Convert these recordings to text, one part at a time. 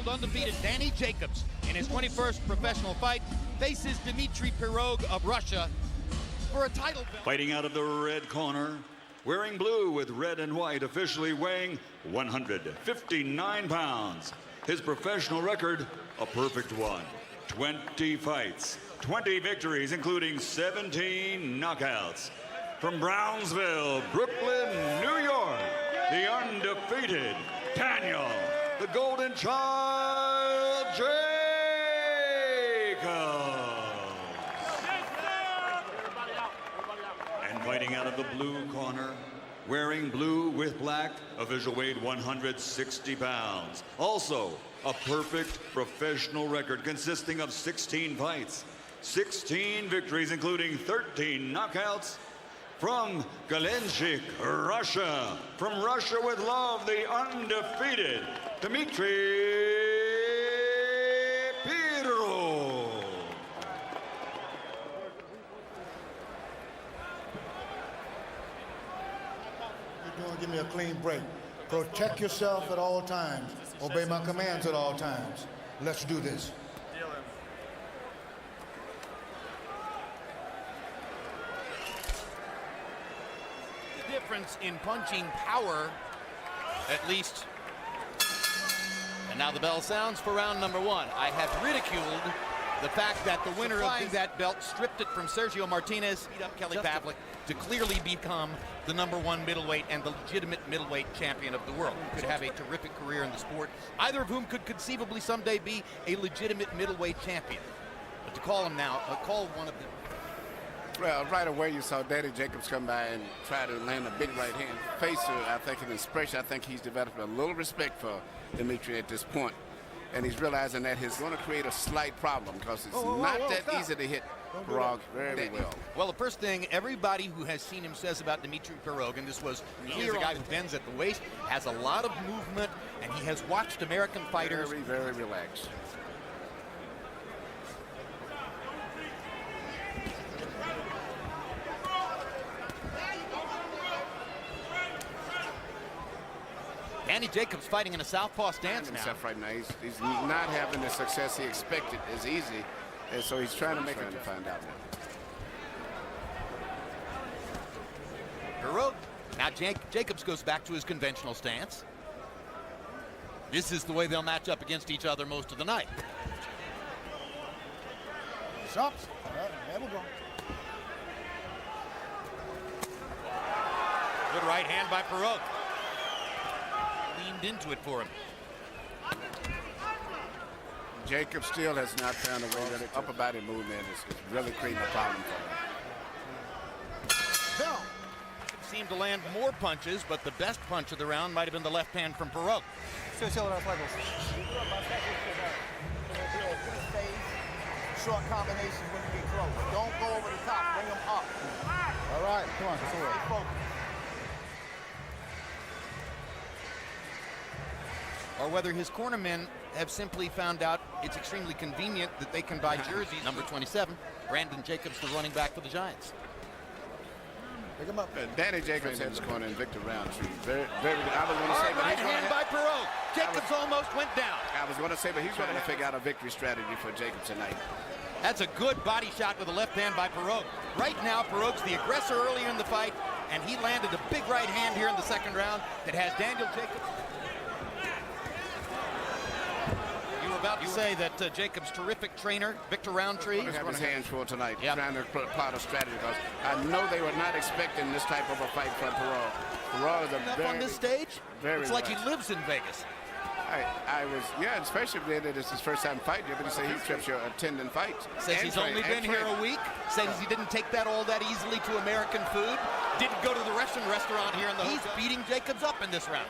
12-year-old undefeated Danny Jacobs, in his 21st professional fight, faces DMITRY Pirog of Russia for a title belt. Fighting out of the red corner, wearing blue with red and white, officially weighing 159 pounds. His professional record, a perfect one. 20 fights, 20 victories, including 17 knockouts. From Brownsville, Brooklyn, New York, the undefeated Daniel, the Golden Child, Jacobs. And fighting out of the blue corner, wearing blue with black, official weight 160 pounds. Also, a perfect professional record consisting of 16 fights, 16 victories, including 13 knockouts. From Galenchik, Russia. From Russia with love, the undefeated DMITRY Pirog. You're doing, give me a clean break. Protect yourself at all times. Obey my commands at all times. Let's do this. Difference in punching power, at least. And now the bell sounds for round number one. I have ridiculed the fact that the winner of that belt stripped it from Sergio Martinez, beat up Kelly Pavlik to clearly become the #1 middleweight and the legitimate middleweight champion of the world. Could have a terrific career in the sport, either of whom could conceivably someday be a legitimate middleweight champion. But to call him now, call one of the... Well, right away you saw Danny Jacobs come by and try to land a big right hand. Facer, I think, in expression, I think he's developed a little respect for DMITRY at this point. And he's realizing that he's going to create a slight problem because it's not that easy to hit Pirog very well. Well, the first thing everybody who has seen him says about DMITRY Pirog, and this was clear, a guy who bends at the waist, has a lot of movement, and he has watched American fighters. Very, very relaxed. Danny Jacobs fighting in a southpaw stance now. Right now. He's not having the success he expected as easy, and so he's trying to make it to find out now. Pirog. Now Jacobs goes back to his conventional stance. This is the way they'll match up against each other most of the night. Shots. There we go. Good right hand by Pirog. Leaned into it for him. Jacob still has not found a way that upper body movement is really creating a problem for him. Seemed to land more punches, but the best punch of the round might have been the left hand from Pirog. Short combinations when you get close. Don't go over the top. Bring them up. All right, come on, stay focused. Or whether his cornermen have simply found out it's extremely convenient that they can buy jerseys. Number 27, Brandon Jacobs, the running back for the Giants. Pick him up. Danny Jacobs had his corner in Victor Roundtree. Very, very good. I was going to say, but right hand by Pirog. Jacobs almost went down. I was going to say, but he's going to figure out a victory strategy for Jacobs tonight. That's a good body shot with a left hand by Pirog. Right now, Pirog's the aggressor earlier in the fight, and he landed a big right hand here in the second round that has Daniel Jacobs. About to say that Jacobs' terrific trainer, Victor Roundtree, has his hands full tonight, trying to plot a strategy because I know they were not expecting this type of a fight from Pirog. Pirog is a very, on this stage, it's like he lives in Vegas. I was, yeah, especially when it is his first time fighting you, but he said he trips your attending fights. Says he's only been here a week. Says he didn't take that all that easily to American food. Didn't go to the Russian restaurant here in the He's beating Jacobs up in this round.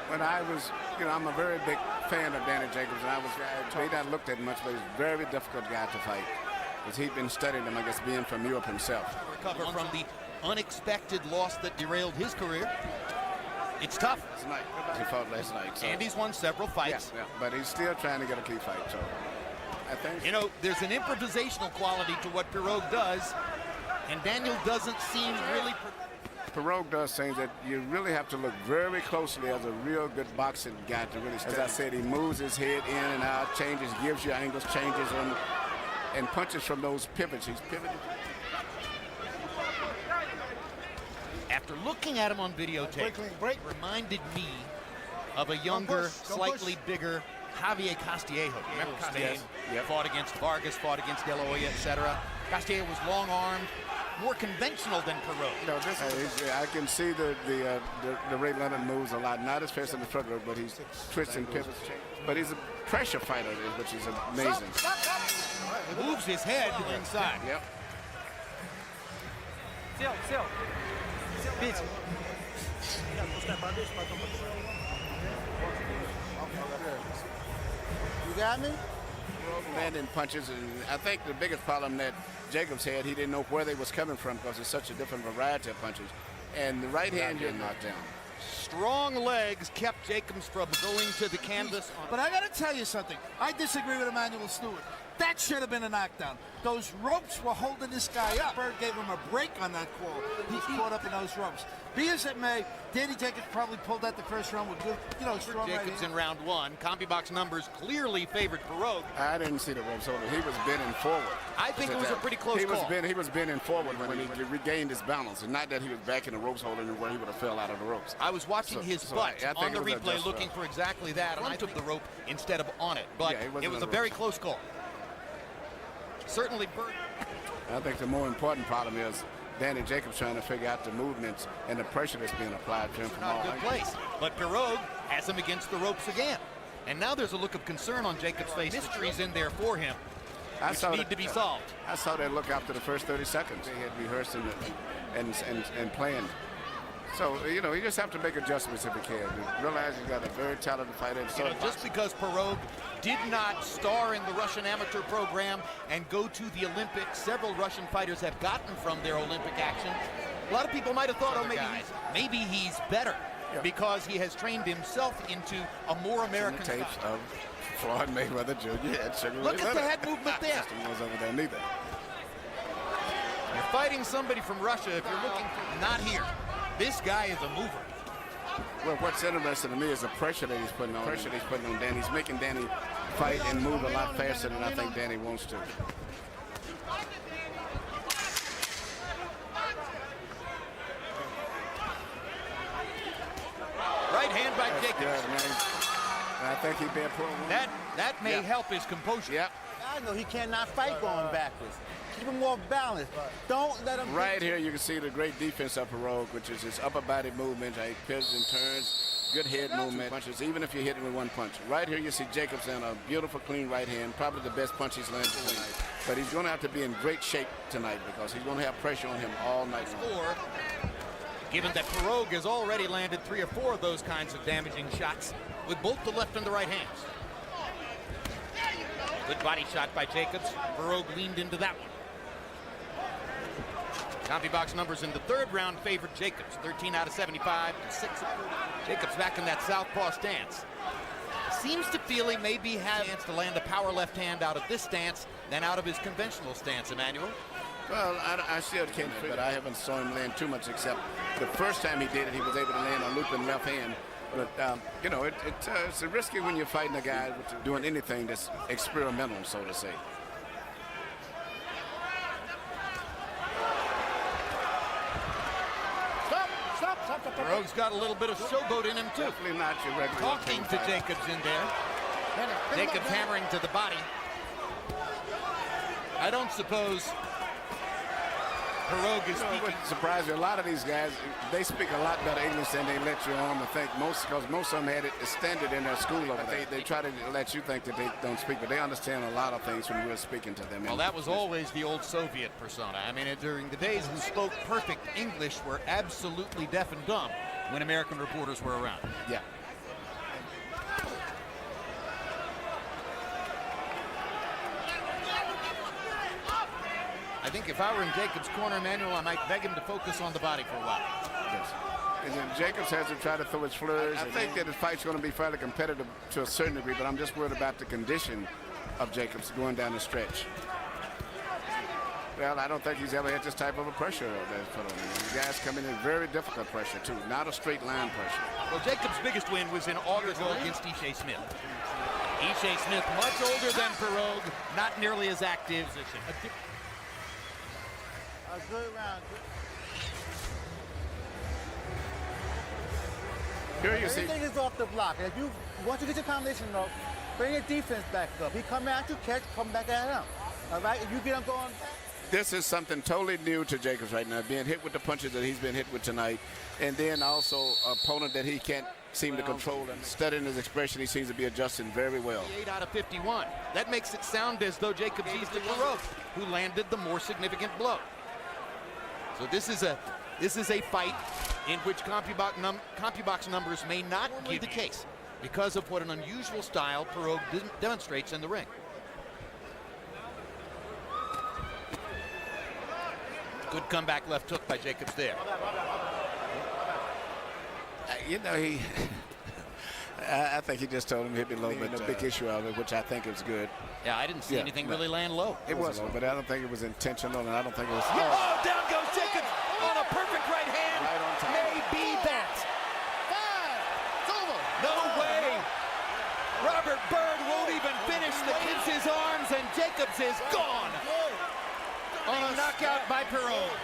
When I was, I'm a very big fan of Danny Jacobs, and I may not looked at him much, but he's a very difficult guy to fight. Because he'd been studying him, I guess, being from Europe himself. Recover from the unexpected loss that derailed his career. It's tough. Tonight, he fought last night. So. Andy's won several fights. Yeah, but he's still trying to get a key fight, so I think... There's an improvisational quality to what Pirog does, and Daniel doesn't seem really... Pirog does things that you really have to look very closely as a real good boxing guy to really study. As I said, he moves his head in and out, changes, gives you angles, changes, and punches from those pivots. He's pivoted. After looking at him on videotape, break. reminded me of a younger, slightly bigger Javier Castillejo. Remember Castillejo? Yep. Fought against Vargas, fought against De La Hoya, etc. Castillejo was long-armed, more conventional than Pirog. No, I can see the Ray Leonard moves a lot. Not as fast in the front row, but he's twists and pivots. But he's a pressure fighter, which is amazing. Moves his head inside. Yep. You got me? Landing punches, and I think the biggest problem that Jacobs had, he didn't know where they was coming from because it's such a different variety of punches. And the right hand getting knocked down. Strong legs kept Jacobs from going to the canvas. But I got to tell you something. I disagree with Emmanuel Stewart. That should have been a knockdown. Those ropes were holding this guy up. Bird gave him a break on that call. He's caught up in those ropes. Be as it may, Danny Jacobs probably pulled out the first round with good, strong right Jacobs hand. in round one. CompuBox numbers clearly favored Pirog. I didn't see the ropes holding. He was bending forward. I think it was a pretty close call. He was bending forward when he regained his balance, and not that he was back in the ropes holding where he would have fell out of the ropes. I was watching his butt I think on the it was a replay just looking for exactly that, and I took the rope instead of on it. But Yeah, it was a very close call. Certainly, Bird. I think the more important problem is Danny Jacobs trying to figure out the movements and the pressure that's being applied to him from all Not a good angles. place. But Pirog has him against the ropes again. And now there's a look of concern on Jacobs' face. Mysteries in there for him, which need to be solved. I saw that look after the first 30 seconds. They had rehearsed and planned. So, you just have to make adjustments if you can. You realize you got a very talented fighter. Just because Pirog did not star in the Russian amateur program and go to the Olympics, several Russian fighters have gotten from their Olympic action. A lot of people might have thought, maybe he's better because he has trained himself into a more American style. Tapes of Floyd Mayweather Jr. Look at the head movement there. Was over there neither. You're fighting somebody from Russia if you're looking for not here. This guy is a mover. Well, what's interesting to me is the pressure that he's putting on. Danny. He's making Danny fight and move a lot faster than I think Danny wants to. Right hand by Jacobs. Good, man. I think he'd be a pro. That may help his composure. Yep. I know he cannot fight going backwards. Keep him more balanced. Don't let him. Right here, you can see the great defense of Pirog, which is his upper body movement. He pivots and turns, good head movement, punches, even if you're hitting with one punch. Right here, you see Jacobs in a beautiful, clean right hand, probably the best punch he's landed tonight. But he's going to have to be in great shape tonight because he's going to have pressure on him all night long. Given that Pirog has already landed 3 or 4 of those kinds of damaging shots with both the left and the right hands. Good body shot by Jacobs. Pirog leaned into that one. CompuBox numbers in the third round favored Jacobs. 13 out of 75 to 6 of 30. Jacobs back in that southpaw stance. Seems to feel he maybe has a chance to land a power left hand out of this stance than out of his conventional stance, Emmanuel. Well, I still can't, but I haven't saw him land too much except the first time he did it, he was able to land a looping left hand. But, it's risky when you're fighting a guy doing anything that's experimental, so to say. Stop. Pirog's got a little bit of showboat in him, too. Definitely not your regular Talking to Jacobs in there. Jacobs hammering to the body. I don't suppose Pirog is It speaking. wouldn't surprise you. A lot of these guys, they speak a lot better English than they let you on to think. Because most of them had it standard in their school over there. They try to let you think that they don't speak, but they understand a lot of things when we're speaking to them. Well, that was always the old Soviet persona. I mean, during the days who spoke perfect English were absolutely deaf and dumb when American reporters were around. Yeah. I think if I were in Jacobs' corner, Emmanuel, I might beg him to focus on the body for a while. Yes. And then Jacobs has to try to throw his flurries. I think that the fight's going to be fairly competitive to a certain degree, but I'm just worried about the condition of Jacobs going down the stretch. Well, I don't think he's ever had this type of a pressure that's put on him. These guys come in very difficult pressure, too. Not a straight line pressure. Well, Jacobs' biggest win was in August against Ishii Smith. Ishii Smith, much older than Pirog, not nearly as active. A good round. Here you see. Everything is off the block. If you once you get your combination up, bring your defense back up. He come at you, catch, come back at him. All right, if you get him going. This is something totally new to Jacobs right now, being hit with the punches that he's been hit with tonight, and then also opponent that he can't seem to control. And studying his expression, he seems to be adjusting very well. 8 out of 51. That makes it sound as though Jacobs eased to Pirog, who landed the more significant blow. So this is a fight in which CompuBox numbers may not be the case because of what an unusual style Pirog demonstrates in the ring. Good comeback left hook by Jacobs there. You know, I think he just told him to hit me low, but no big issue of it, which I think is good. Yeah, I didn't see anything really land low. It was low, but I don't think it was intentional, and I don't think it was. Oh, down goes Jacobs on a perfect right hand. Right on time. Maybe that. 5. It's over. No way. Robert Byrd won't even finish the Kids' arms, and Jacobs is gone. On a knockout by Pirog.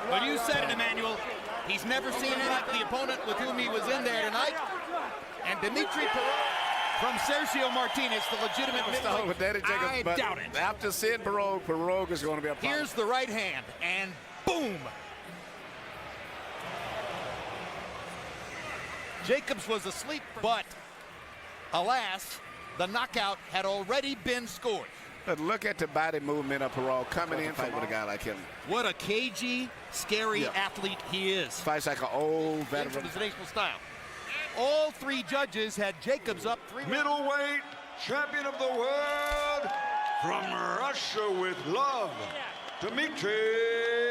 But you said it, Emmanuel. He's never seen it like the opponent with whom he was in there tonight. And DMITRY Pirog from Sergio Martinez, the legitimate middleweight. With Daddy Jacobs, I but doubt it. After seeing Pirog is going to be a problem. Here's the right hand, and boom. Jacobs was asleep, but alas, the knockout had already been scored. But look at the body movement of Pirog coming in fight with a guy like him. What a cagey, scary athlete he is. Fights like an old veteran. Traditional style. All 3 judges had Jacobs up 3 Middleweight champion of the world from Russia with love, DMITRY